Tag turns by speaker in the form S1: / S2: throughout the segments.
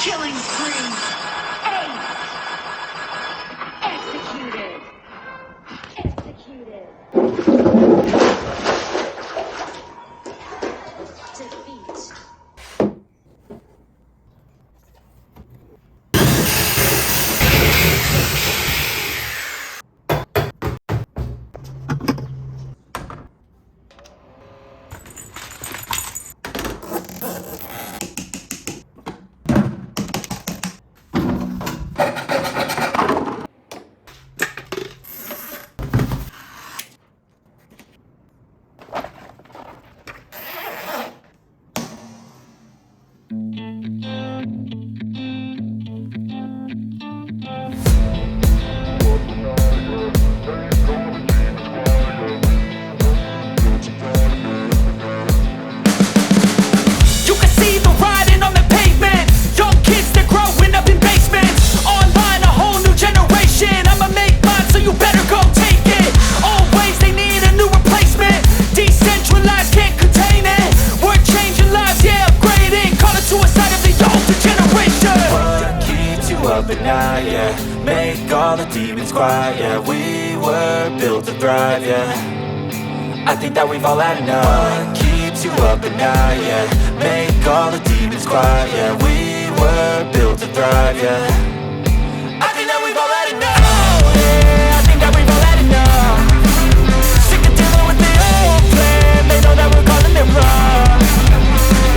S1: Killing spree. Ace. Executed. Executed. Defeat.
S2: At night, yeah. Make all the demons quiet, yeah. We were built to thrive, yeah. I think that we've all had enough. What keeps you up at night, yeah. Make all the demons quiet, yeah. We were built to thrive, yeah. I think that we've all had enough. Oh, yeah, I think that we've all had enough. Sick of dealing with the old plan. They know that we're calling it wrong.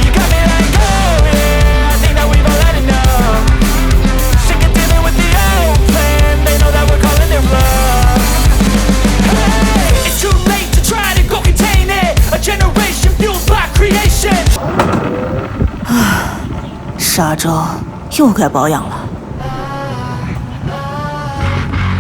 S2: You got me like, oh yeah, I think that we've all had enough. They know that we're calling it wrong. Hey, it's too late to try to go contain it. A generation fueled by creation.
S3: 沙洲又该保养了。